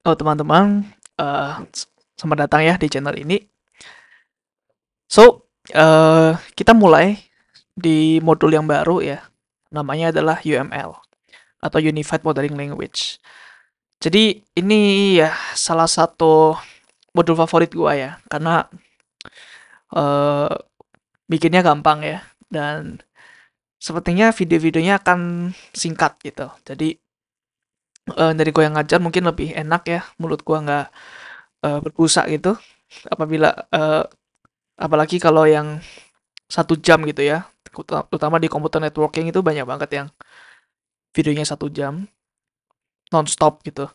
Oh teman-teman, selamat datang ya di channel ini. So, kita mulai di modul yang baru ya. Namanya adalah UML atau Unified Modeling Language. Jadi ini ya salah satu modul favorit gua ya, karena eh, bikinnya gampang ya, dan sepertinya video-videonya akan singkat gitu. Jadi dari gua yang ngajar mungkin lebih enak ya, mulut gua nggak berbusa gitu. Apabila apalagi kalau yang 1 jam gitu ya, terutama di komputer networking itu banyak banget yang videonya 1 jam nonstop gitu.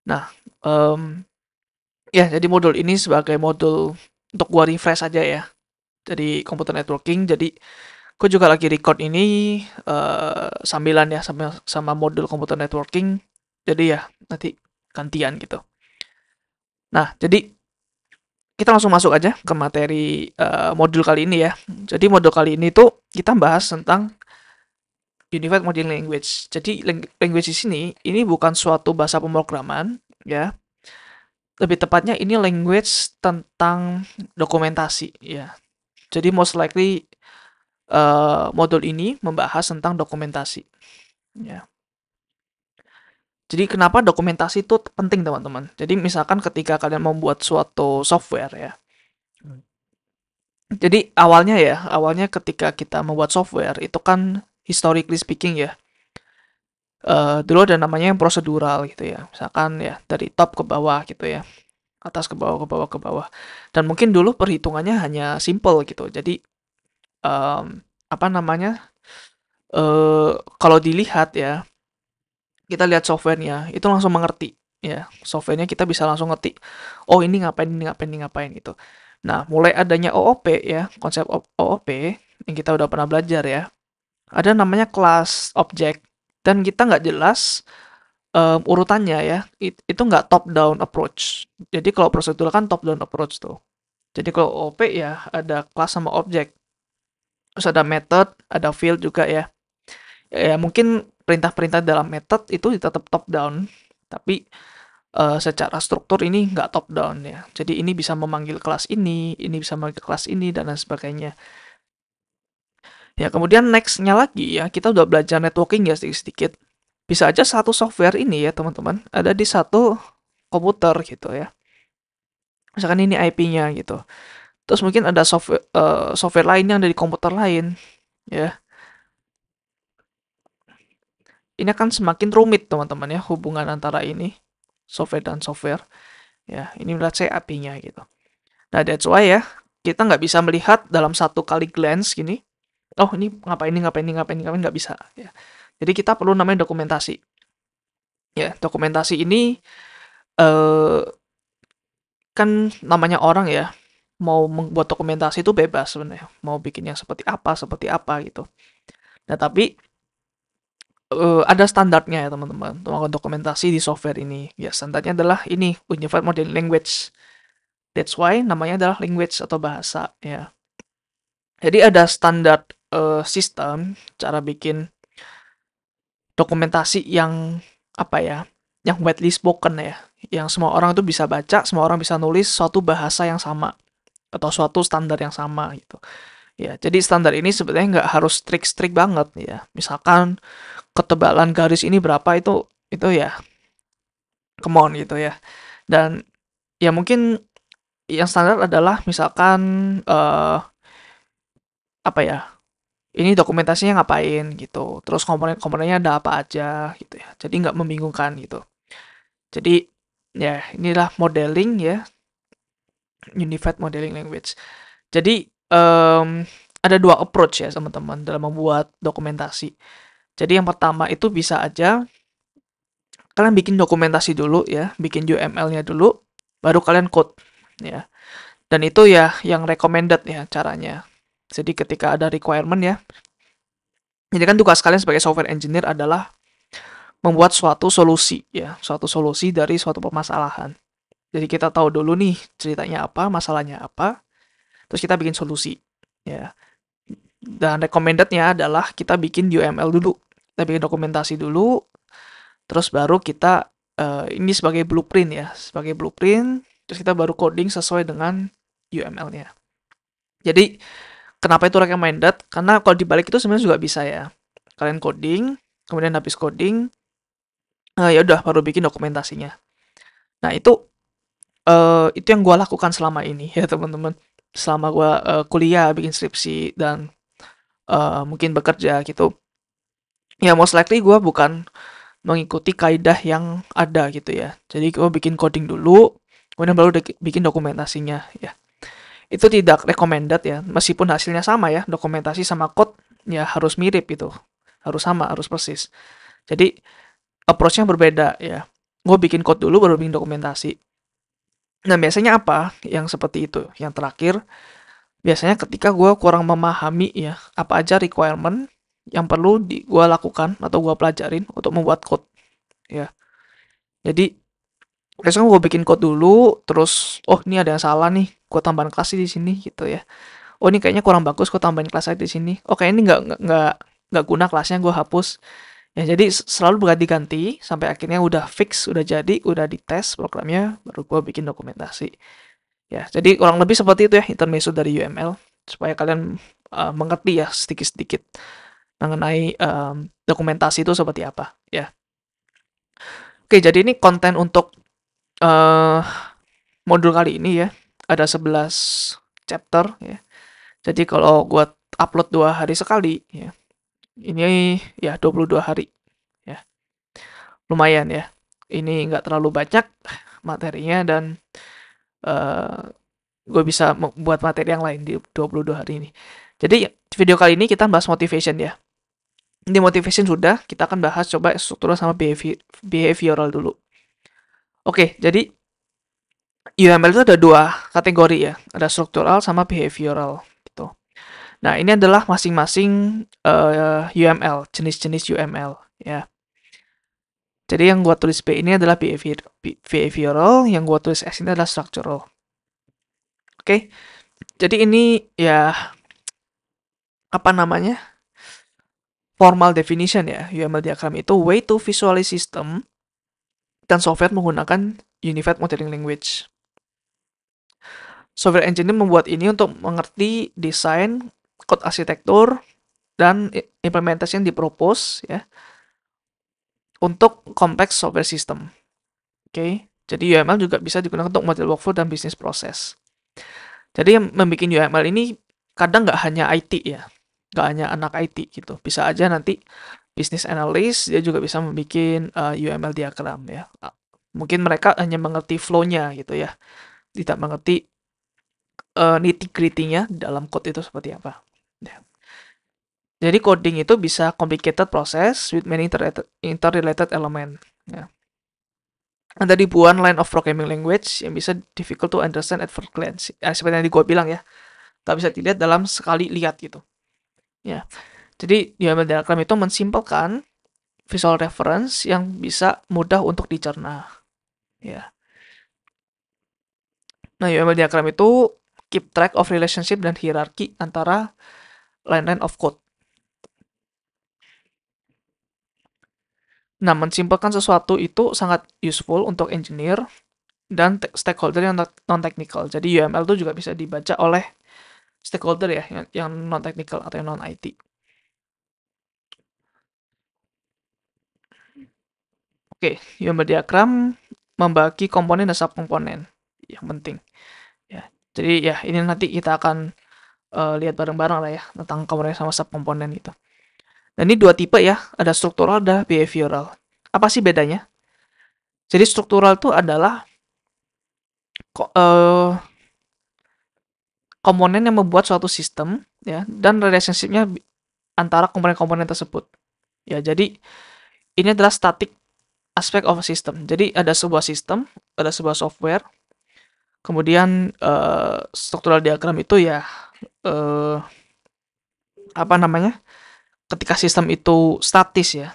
Nah, ya jadi modul ini sebagai modul untuk gua refresh aja ya dari komputer networking. Jadi gua juga lagi record ini sambilan ya sama sama modul komputer networking. Jadi ya nanti gantian gitu. Nah, jadi kita langsung masuk aja ke materi modul kali ini ya. Jadi modul kali ini tuh kita bahas tentang Unified Modeling Language. Jadi language di sini ini bukan suatu bahasa pemrograman ya. Lebih tepatnya ini language tentang dokumentasi ya. Jadi most likely modul ini membahas tentang dokumentasi ya. Jadi kenapa dokumentasi itu penting teman-teman? Jadi misalkan ketika kalian membuat suatu software ya. Jadi awalnya ketika kita membuat software itu kan historically speaking ya, dulu ada namanya yang prosedural gitu ya. Misalkan ya dari top ke bawah gitu ya. Atas ke bawah ke bawah ke bawah. Dan mungkin dulu perhitungannya hanya simple gitu. Jadi apa namanya? Kalau dilihat ya, kita lihat softwarenya itu langsung mengerti ya. Softwarenya kita bisa langsung ngerti. Oh, ini ngapain, ini ngapain gitu. Nah, mulai adanya OOP ya, konsep OOP yang kita udah pernah belajar ya. Ada namanya class object dan kita nggak jelas urutannya ya, itu nggak top down approach. Jadi kalau prosedural kan top down approach tuh. Jadi kalau OP ya ada kelas sama objek. Terus ada method, ada field juga ya. Ya mungkin perintah-perintah dalam method itu tetap top down, tapi secara struktur ini nggak top down ya. Jadi ini bisa memanggil kelas ini bisa memanggil kelas ini dan lain sebagainya. Ya kemudian nextnya lagi ya, kita udah belajar networking ya sedikit-sedikit. Bisa aja satu software ini ya teman-teman ada di satu komputer gitu ya. Misalkan ini IP-nya gitu. Terus mungkin ada software lain yang ada di komputer lain, ya. Ini akan semakin rumit teman-teman ya hubungan antara ini software dan software. Ya, ini let's say API-nya gitu. Nah, that's why ya kita nggak bisa melihat dalam satu kali glance gini. Oh, ini ngapain ini ngapain ini ngapain ini ngapain nggak bisa. Ya. Jadi kita perlu namanya dokumentasi. Ya, dokumentasi ini eh kan namanya orang ya mau membuat dokumentasi itu bebas sebenarnya. Mau bikin yang seperti apa gitu. Nah, tapi ada standarnya ya teman-teman untuk dokumentasi di software ini. Ya standarnya adalah ini Unified Modeling Language. That's why namanya adalah language atau bahasa ya. Jadi ada standar sistem cara bikin dokumentasi yang apa ya, yang widely spoken ya, yang semua orang tuh bisa baca, semua orang bisa nulis suatu bahasa yang sama atau suatu standar yang sama gitu. Ya, jadi standar ini sebenarnya nggak harus strict-strict banget ya. Misalkan ketebalan garis ini berapa itu ya come on gitu ya. Dan ya mungkin yang standar adalah misalkan apa ya? Ini dokumentasinya ngapain gitu. Terus komponen-komponennya ada apa aja gitu ya. Jadi nggak membingungkan gitu. Jadi ya inilah modeling ya, Unified Modeling Language. Jadi ada dua approach ya teman-teman dalam membuat dokumentasi. Jadi yang pertama itu bisa aja kalian bikin dokumentasi dulu ya, bikin UML-nya dulu, baru kalian code ya. Dan itu ya yang recommended ya caranya. Jadi ketika ada requirement ya, jadi kan tugas kalian sebagai software engineer adalah membuat suatu solusi ya, suatu solusi dari suatu permasalahan. Jadi kita tahu dulu nih ceritanya apa, masalahnya apa, terus kita bikin solusi ya. Dan recommendednya adalah kita bikin UML dulu, kita bikin dokumentasi dulu, terus baru kita ini sebagai blueprint ya, sebagai blueprint, terus kita baru coding sesuai dengan UML-nya. Jadi kenapa itu recommended? Karena kalau dibalik itu sebenarnya juga bisa ya. Kalian coding, kemudian habis coding, ya udah baru bikin dokumentasinya. Nah itu yang gue lakukan selama ini ya teman-teman. Selama gue kuliah, bikin skripsi dan mungkin bekerja gitu. Ya most likely gue bukan mengikuti kaidah yang ada gitu ya. Jadi gue bikin coding dulu, kemudian baru bikin dokumentasinya ya. Itu tidak recommended ya, meskipun hasilnya sama ya, dokumentasi sama code ya harus mirip itu. Harus sama, harus persis. Jadi approach-nya berbeda ya. Gue bikin code dulu baru bikin dokumentasi. Nah, biasanya apa yang seperti itu? Yang terakhir, biasanya ketika gue kurang memahami ya, apa aja requirement yang perlu gue lakukan atau gue pelajarin untuk membuat code ya. Jadi biasanya gue bikin code dulu, terus oh ini ada yang salah nih, gue tambahin kelas di sini gitu ya. Oh ini kayaknya kurang bagus, gue tambahin kelas di sini. Oh kayak ini nggak guna kelasnya, gue hapus. Ya jadi selalu berganti-ganti sampai akhirnya udah fix, udah jadi, udah dites programnya, baru gue bikin dokumentasi. Ya jadi kurang lebih seperti itu ya intermezzo dari UML supaya kalian mengerti ya sedikit-sedikit mengenai dokumentasi itu seperti apa ya. Oke, jadi ini konten untuk uh, modul kali ini ya. Ada 11 chapter ya. Jadi kalau gue upload 2 hari sekali ya. Ini ya 22 hari ya. Lumayan ya. Ini nggak terlalu banyak materinya dan gue bisa membuat materi yang lain di 22 hari ini. Jadi video kali ini kita bahas motivation ya. Di motivation sudah, kita akan bahas coba struktural sama behavioral dulu. Oke, jadi UML itu ada 2 kategori ya, ada struktural sama behavioral gitu. Nah, ini adalah masing-masing UML, jenis-jenis UML ya. Jadi yang gua tulis B ini adalah behavioral, yang gua tulis S ini adalah structural. Oke. Jadi ini ya apa namanya? Formal definition ya. UML diagram itu way to visualize system dan software menggunakan Unified Modeling Language. Software engineer membuat ini untuk mengerti desain, code arsitektur, dan implementasi yang dipropose ya untuk kompleks software system. Oke, jadi UML juga bisa digunakan untuk model workflow dan bisnis proses. Jadi yang membuat UML ini kadang nggak hanya IT ya, nggak hanya anak IT gitu. Bisa aja nanti business analyst dia juga bisa membuat UML diagram ya. Mungkin mereka hanya mengerti flow-nya gitu ya, tidak mengerti nitty-gritty-nya dalam code itu seperti apa. Ya. Jadi coding itu bisa complicated process with many interrelated element. Ya. Ada ribuan line of programming language yang bisa difficult to understand at first glance. Seperti yang tadi gue bilang ya, nggak bisa dilihat dalam sekali lihat gitu. Ya, jadi UML diagram itu mensimpelkan visual reference yang bisa mudah untuk dicerna. Ya. Nah, UML diagram itu keep track of relationship dan hierarki antara line-line of code. Nah, mensimpelkan sesuatu itu sangat useful untuk engineer dan stakeholder yang non-technical. Jadi UML itu juga bisa dibaca oleh stakeholder ya, yang non-technical atau yang non-IT. Oke, UML diagram membagi komponen dan subkomponen yang penting. Ya, jadi ya ini nanti kita akan lihat bareng-bareng lah ya tentang komponen sama subkomponen itu. Dan ini 2 tipe ya, ada struktural dan behavioral. Apa sih bedanya? Jadi struktural itu adalah komponen yang membuat suatu sistem ya dan relationship-nya antara komponen-komponen tersebut. Ya, jadi ini adalah static aspect of a system. Jadi ada sebuah sistem, ada sebuah software. Kemudian struktural diagram itu ya apa namanya? Ketika sistem itu statis ya.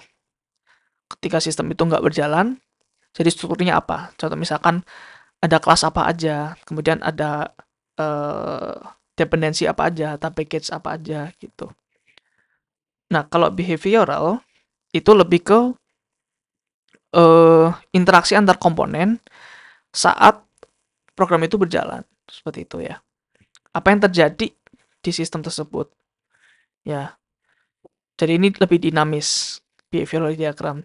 Ketika sistem itu nggak berjalan, jadi strukturnya apa? Contoh misalkan ada kelas apa aja, kemudian ada dependensi apa aja, atau package apa aja gitu. Nah, kalau behavioral itu lebih ke interaksi antar komponen saat program itu berjalan. Seperti itu ya. Apa yang terjadi di sistem tersebut. Ya. Jadi ini lebih dinamis behavioral diagram.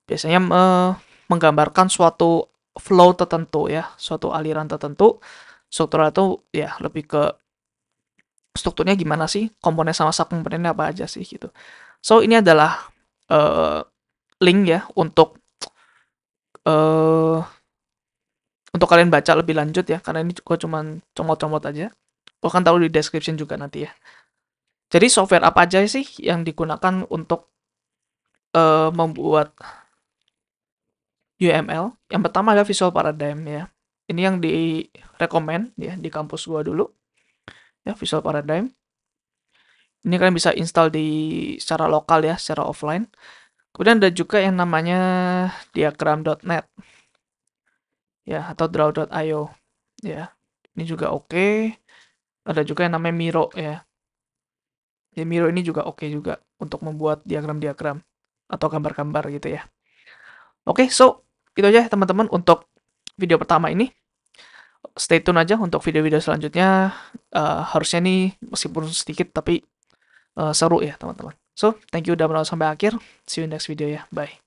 Biasanya menggambarkan suatu flow tertentu ya, suatu aliran tertentu. Struktural itu ya lebih ke strukturnya gimana sih, komponen sama subkomponennya apa aja sih gitu. So ini adalah link ya uh, untuk kalian baca lebih lanjut ya, karena ini gue cuman comot-comot aja. Gue akan taruh di description juga nanti ya. Jadi software apa aja sih yang digunakan untuk membuat UML? Yang pertama adalah Visual Paradigm ya. Ini yang direkomend ya di kampus gua dulu. Ya, Visual Paradigm. Ini kalian bisa install secara lokal ya, secara offline. Kemudian ada juga yang namanya diagram.net ya, atau draw.io ya. Ini juga oke. Ada juga yang namanya Miro ya. Ya, Miro ini juga oke juga untuk membuat diagram-diagram atau gambar-gambar gitu ya. Oke, so itu aja teman-teman untuk video pertama ini. Stay tune aja untuk video-video selanjutnya. Harusnya nih meskipun sedikit tapi seru ya teman-teman. So, thank you udah menonton sampai akhir. See you in next video ya. Bye.